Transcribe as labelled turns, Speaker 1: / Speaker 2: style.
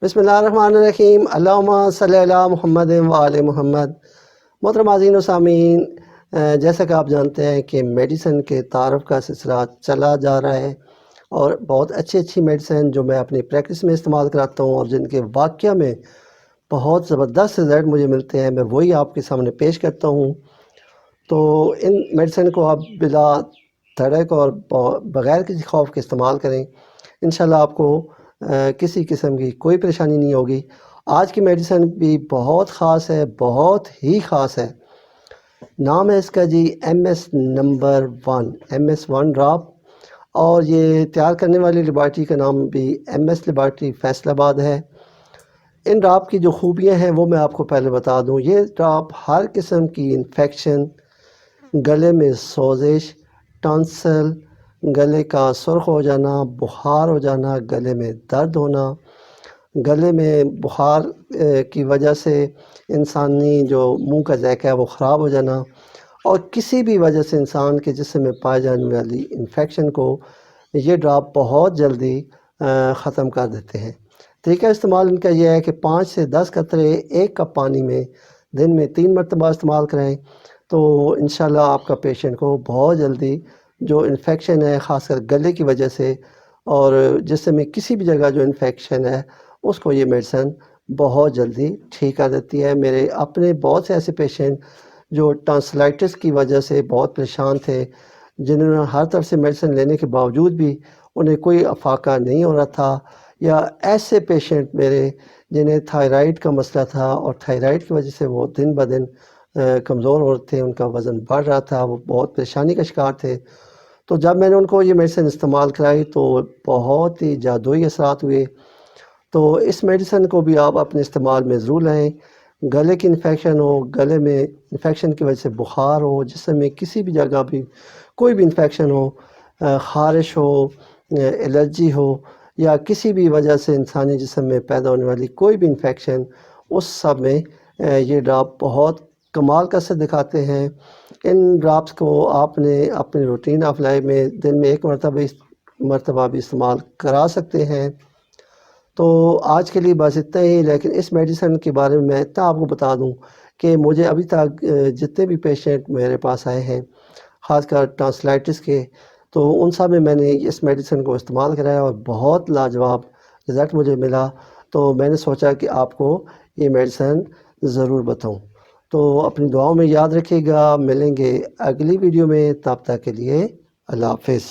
Speaker 1: بسم اللہ الرحمن الرحیم، اللہم صلی علی محمد و آل محمد۔ محترم ناظرین و سامعین، جیسا کہ آپ جانتے ہیں کہ میڈیسن کے تعارف کا سلسلہ چلا جا رہا ہے، اور بہت اچھی میڈیسن جو میں اپنی پریکٹس میں استعمال کراتا ہوں اور جن کے واقعہ میں بہت زبردست رزلٹ مجھے ملتے ہیں، میں وہی آپ کے سامنے پیش کرتا ہوں۔ تو ان میڈیسن کو آپ بلا دھڑک اور بغیر کسی خوف کے استعمال کریں، انشاءاللہ آپ کو کسی قسم کی کوئی پریشانی نہیں ہوگی۔ آج کی میڈیسن بھی بہت خاص ہے، بہت ہی خاص ہے۔ نام ہے اس کا جی MS نمبر 1 ڈراپ، اور یہ تیار کرنے والی لیبارٹری کا نام بھی MS لیبارٹری فیصل آباد ہے۔ ان ڈراپ کی جو خوبیاں ہیں وہ میں آپ کو پہلے بتا دوں۔ یہ ڈراپ ہر قسم کی انفیکشن، گلے میں سوزش، ٹانسل، گلے کا سرخ ہو جانا، بخار ہو جانا، گلے میں درد ہونا، گلے میں بخار کی وجہ سے انسانی جو منہ کا ذائقہ ہے وہ خراب ہو جانا، اور کسی بھی وجہ سے انسان کے جسم میں پائے جانے والی انفیکشن کو یہ ڈراپ بہت جلدی ختم کر دیتے ہیں۔ طریقہ استعمال ان کا یہ ہے کہ 5 سے 10 قطرے 1 کپ پانی میں دن میں 3 مرتبہ استعمال کریں، تو انشاءاللہ آپ کا پیشنٹ کو بہت جلدی جو انفیکشن ہے، خاص کر گلے کی وجہ سے اور جسم میں کسی بھی جگہ جو انفیکشن ہے، اس کو یہ میڈیسن بہت جلدی ٹھیک کر دیتی ہے۔ میرے اپنے بہت سے ایسے پیشنٹ جو ٹانسلائٹس کی وجہ سے بہت پریشان تھے، جنہوں نے ہر طرف سے میڈیسن لینے کے باوجود بھی انہیں کوئی افاقہ نہیں ہو رہا تھا، یا ایسے پیشنٹ میرے جنہیں تھائرائیڈ کا مسئلہ تھا اور تھائرائیڈ کی وجہ سے وہ دن بدن کمزور ہو رہے تھے، ان کا وزن بڑھ رہا تھا، وہ بہت پریشانی کا شکار تھے۔ تو جب میں نے ان کو یہ میڈیسن استعمال کرائی تو بہت ہی جادوئی اثرات ہوئے۔ تو اس میڈیسن کو بھی آپ اپنے استعمال میں ضرور لیں۔ گلے کی انفیکشن ہو، گلے میں انفیکشن کی وجہ سے بخار ہو، جسم میں کسی بھی جگہ بھی کوئی بھی انفیکشن ہو، خارش ہو، الرجی ہو، یا کسی بھی وجہ سے انسانی جسم میں پیدا ہونے والی کوئی بھی انفیکشن، اس سب میں یہ ڈراپ بہت کمال کا اثر دکھاتے ہیں۔ ان ڈراپس کو آپ نے اپنے روٹین آف لائف میں دن میں 1 مرتبہ بھی استعمال کرا سکتے ہیں۔ تو آج کے لیے بس اتنا ہی، لیکن اس میڈیسن کے بارے میں اتنا آپ کو بتا دوں کہ مجھے ابھی تک جتنے بھی پیشنٹ میرے پاس آئے ہیں، خاص کر ٹانسلائٹس کے، تو ان سب میں نے اس میڈیسن کو استعمال کرایا اور بہت لاجواب رزلٹ مجھے ملا۔ تو میں نے سوچا کہ آپ کو یہ میڈیسن ضرور بتاؤں۔ تو اپنی دعاؤں میں یاد رکھیے گا، ملیں گے اگلی ویڈیو میں، تب تک کے لیے اللہ حافظ۔